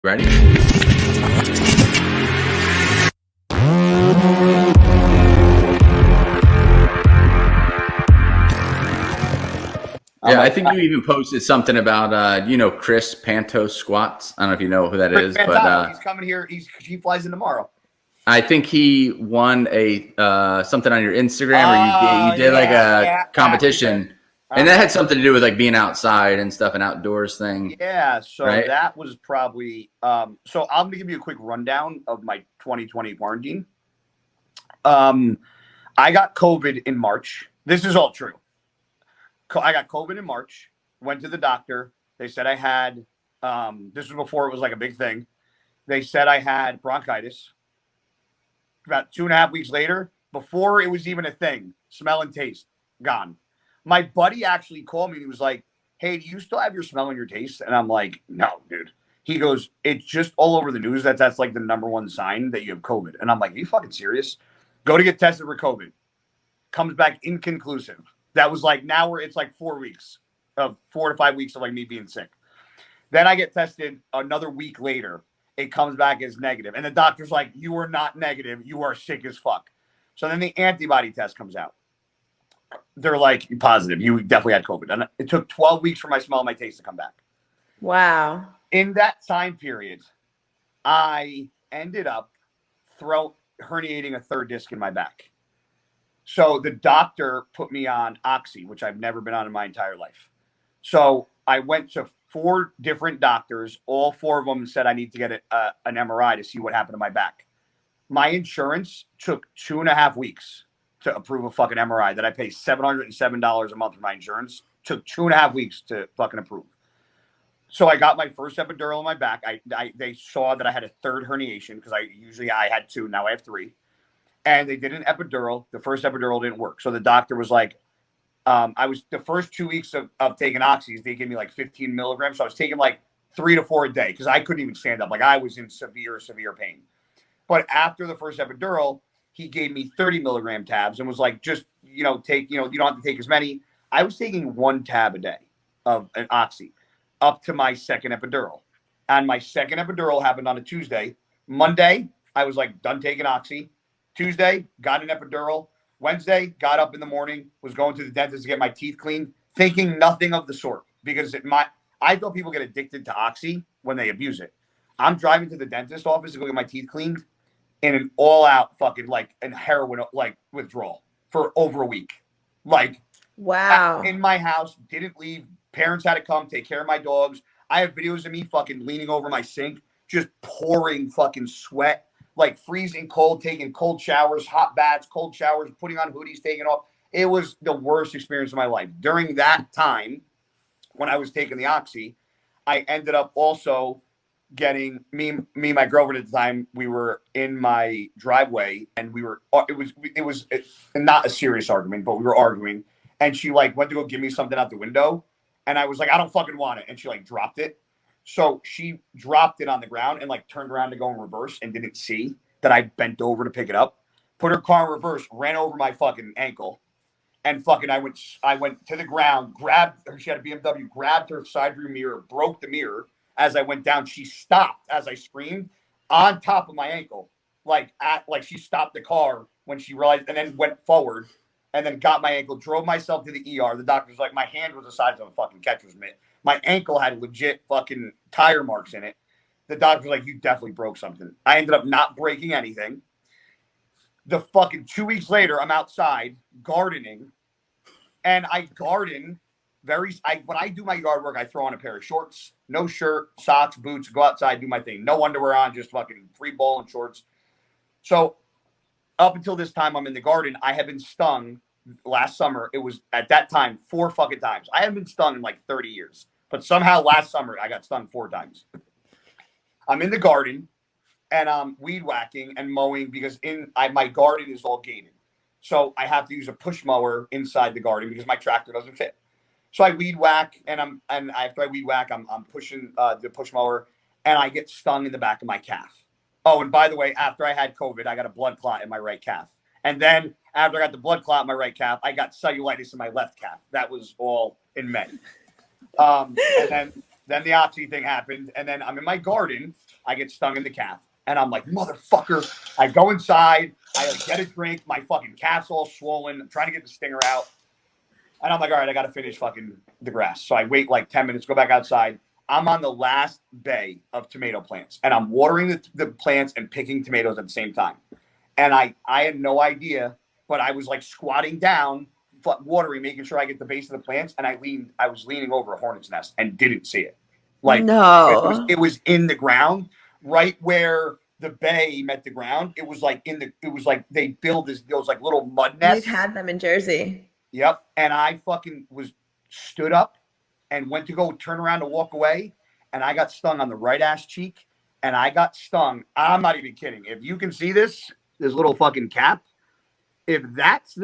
Ready? Yeah, I think you even posted something about Chris Panto squats. I don't know if you know who that is, but he's coming here. He flies in tomorrow. I think he won a something on your Instagram, or you did like a competition, and that had something to do with like being outside and stuff, an outdoors thing. Yeah, so right? that was probably so I'm gonna give you a quick rundown of my 2020 quarantine. I got COVID in March. This is all true. I got COVID in March, went to the doctor. They said I had this was before it was like a big thing. They said I had bronchitis. About 2.5 weeks later, before it was even a thing, smell and taste gone. My buddy actually called me and he was like, "Hey, do you still have your smell and your taste?" And I'm like, "No, dude." He goes, "It's just all over the news that's like the number one sign that you have COVID." And I'm like, "Are you fucking serious?" Go to get tested for COVID. Comes back inconclusive. That was like it's like 4 weeks of 4 to 5 weeks of like me being sick. Then I get tested another week later. It comes back as negative. And the doctor's like, "You are not negative. You are sick as fuck." So then the antibody test comes out. They're like, "Positive. You definitely had COVID." And it took 12 weeks for my smell and my taste to come back. Wow. In that time period, I ended up herniating a third disc in my back. So the doctor put me on Oxy, which I've never been on in my entire life. So I went to 4 different doctors. All 4 of them said I need to get an MRI to see what happened to my back. My insurance took 2.5 weeks to approve a fucking MRI that I pay $707 a month for my insurance. Took 2.5 weeks to fucking approve. So I got my first epidural in my back. They saw that I had a third herniation because I had 2, now I have 3. And they did an epidural. The first epidural didn't work. So the doctor was like, I was the first 2 weeks of taking oxys, they gave me like 15 milligrams. So I was taking like 3 to 4 a day because I couldn't even stand up. Like I was in severe pain. But after the first epidural, he gave me 30 milligram tabs and was like, just, take, you don't have to take as many. I was taking 1 tab a day of an oxy up to my second epidural. And my second epidural happened on a Tuesday. Monday, I was like done taking oxy. Tuesday, got an epidural. Wednesday, got up in the morning, was going to the dentist to get my teeth cleaned, thinking nothing of the sort because I thought people get addicted to oxy when they abuse it. I'm driving to the dentist office to go get my teeth cleaned in an all-out fucking like an heroin like withdrawal for over a week. Like, wow, in my house, didn't leave. Parents had to come take care of my dogs. I have videos of me fucking leaning over my sink, just pouring fucking sweat, like freezing cold, taking cold showers, hot baths, cold showers, putting on hoodies, taking off. It was the worst experience of my life. During that time, when I was taking the oxy, I ended up also getting me and my girlfriend at the time. We were in my driveway and it was not a serious argument, but we were arguing. And she like went to go give me something out the window, and I was like, "I don't fucking want it," and she like dropped it. So she dropped it on the ground and like turned around to go in reverse and didn't see that I bent over to pick it up. Put her car in reverse, ran over my fucking ankle, and fucking I went to the ground, grabbed her. She had a BMW, grabbed her side view mirror, broke the mirror. As I went down, she stopped as I screamed on top of my ankle, like she stopped the car when she realized, and then went forward, and then got my ankle, drove myself to the ER. The doctor's like, my hand was the size of a fucking catcher's mitt. My ankle had legit fucking tire marks in it. The doctor's like, "You definitely broke something." I ended up not breaking anything. The fucking 2 weeks later, I'm outside gardening, and I garden when I do my yard work, I throw on a pair of shorts, no shirt, socks, boots, go outside, do my thing. No underwear on, just fucking free ball and shorts. So up until this time I'm in the garden, I have been stung last summer. It was at that time 4 fucking times. I haven't been stung in like 30 years. But somehow last summer I got stung 4 times. I'm in the garden and I'm weed whacking and mowing because my garden is all gated. So I have to use a push mower inside the garden because my tractor doesn't fit. So I weed whack and after I weed whack, I'm pushing the push mower and I get stung in the back of my calf. Oh, and by the way, after I had COVID, I got a blood clot in my right calf. And then after I got the blood clot in my right calf, I got cellulitis in my left calf. That was all in May. And then Then the oxy thing happened, and then I'm in my garden. I get stung in the calf, and I'm like, motherfucker. I go inside. I like get a drink. My fucking calf's all swollen. I'm trying to get the stinger out. And I'm like, all right, I got to finish fucking the grass. So I wait like 10 minutes, go back outside. I'm on the last bay of tomato plants, and I'm watering the plants and picking tomatoes at the same time. And I had no idea, but I was like squatting down, watering, making sure I get the base of the plants. And I was leaning over a hornet's nest and didn't see it. Like no, it was in the ground, right where the bay met the ground. It was like they build those like little mud nests. We've had them in Jersey. Yep. And I fucking stood up and went to go turn around to walk away. And I got stung on the right ass cheek. And I got stung. I'm not even kidding. If you can see this little fucking cap, if that's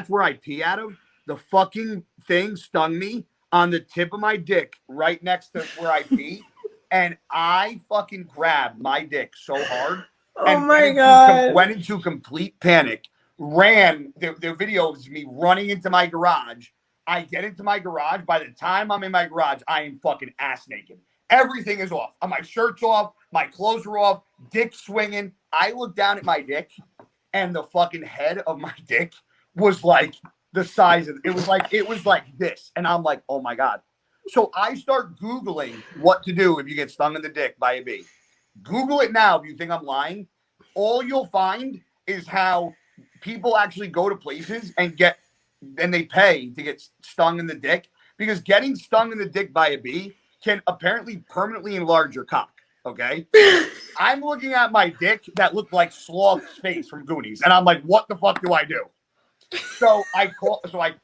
where I pee out of, the fucking thing stung me on the tip of my dick right next to where I pee. And I fucking grabbed my dick so hard. Oh my God. Went into complete panic. Ran. The video is me running into my garage. I get into my garage. By the time I'm in my garage, I am fucking ass naked. Everything is off. My shirt's off. My clothes are off. Dick swinging. I look down at my dick, and the fucking head of my dick was like the size of it. Was like this. And I'm like, oh my God. So I start Googling what to do if you get stung in the dick by a bee. Google it now if you think I'm lying. All you'll find is how people actually go to places and they pay to get stung in the dick, because getting stung in the dick by a bee can apparently permanently enlarge your cock. Okay. I'm looking at my dick that looked like Sloth's face from Goonies. And I'm like, what the fuck do I do? So I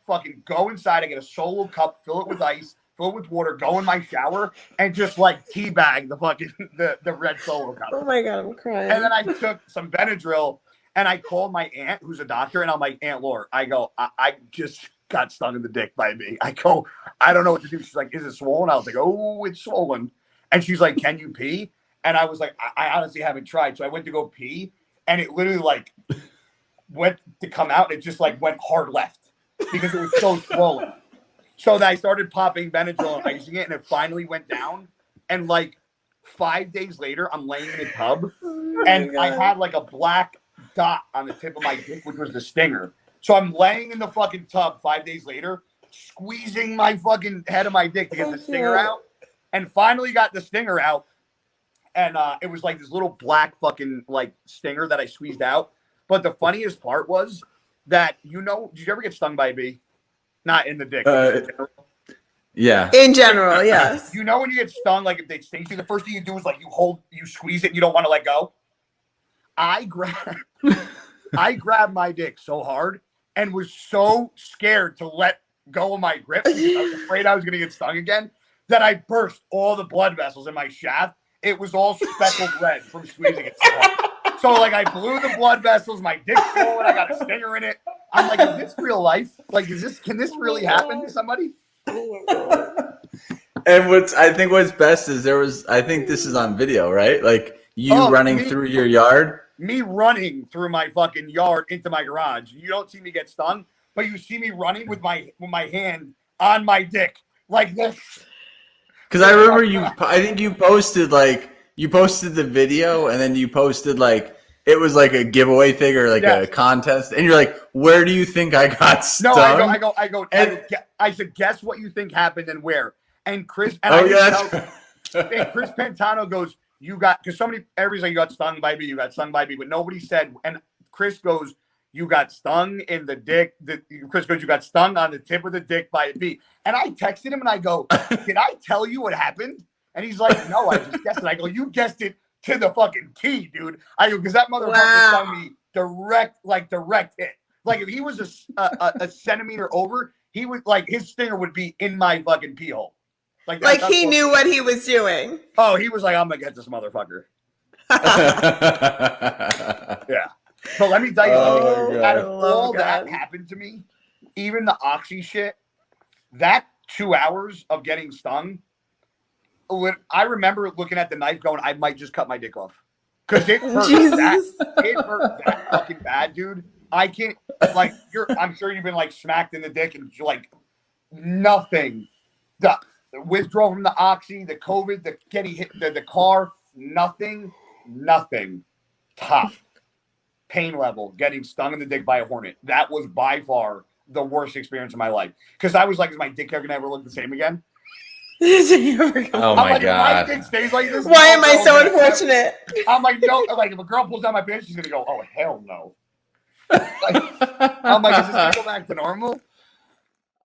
fucking go inside. I get a solo cup, fill it with ice, fill it with water, go in my shower, and just like teabag the fucking the red solo cup. Oh my God, I'm crying. And then I took some Benadryl, and I called my aunt, who's a doctor, and I'm like, Aunt Laura, I go, I just got stung in the dick by a bee. I go, I don't know what to do. She's like, is it swollen? I was like, oh, it's swollen. And she's like, can you pee? And I was like, I honestly haven't tried. So I went to go pee, and it literally like went to come out. And it just like went hard left because it was so swollen. So then I started popping Benadryl and icing it, and it finally went down. And like 5 days later, I'm laying in a tub, and I had like a black dot on the tip of my dick, which was the stinger. So I'm laying in the fucking tub 5 days later, squeezing my fucking head of my dick to get the stinger out, and finally got the stinger out. And it was like this little black fucking like stinger that I squeezed out. But the funniest part was that, did you ever get stung by a bee? Not in the dick. Yeah. In general, yes. You know when you get stung, like if they sting you, the first thing you do is like you squeeze it and you don't want to let go. I grabbed my dick so hard and was so scared to let go of my grip because I was afraid I was going to get stung again that I burst all the blood vessels in my shaft. It was all speckled red from squeezing it so hard. So like I blew the blood vessels, my dick's swollen, I got a stinger in it. I'm like, is this real life? Like, can this really happen to somebody? And I think what's best is I think this is on video, right? Like you running through your yard. Me running through my fucking yard into my garage. You don't see me get stung, but you see me running with my hand on my dick like this. Because I remember I think you posted the video, and then you posted like it was like a giveaway thing or like a contest, and you're like, "Where do you think I got stung?" No, I said, guess what you think happened and where. And Chris and and Chris Pantano goes, because everybody's like, you got stung by a bee, but nobody said. And Chris goes, you got stung in the dick. Chris goes, you got stung on the tip of the dick by a bee. And I texted him and I go, did I tell you what happened? And he's like, no, I just guessed it. I go, you guessed it to the fucking T, dude. I go, because that motherfucker stung me direct hit. Like if he was a centimeter over, he would like his stinger would be in my fucking pee hole. Like he knew what he was doing. Oh, he was like, I'm gonna get this motherfucker. Yeah. But let me tell you something. Out of all that happened to me, even the oxy shit, that 2 hours of getting stung, I remember looking at the knife going, I might just cut my dick off. Because it hurt that fucking bad, dude. I can't, I'm sure you've been like smacked in the dick and like nothing. the withdrawal from the oxy, the COVID, the getting hit, the car, nothing topped pain level getting stung in the dick by a hornet. That was by far the worst experience of my life. Because I was like, is my dick ever gonna ever look the same again? Oh my God. If my dick stays like this, why am I so unfortunate? I'm like, no, like if a girl pulls down my pants, she's gonna go, oh hell no. I'm like, is this gonna go back to normal?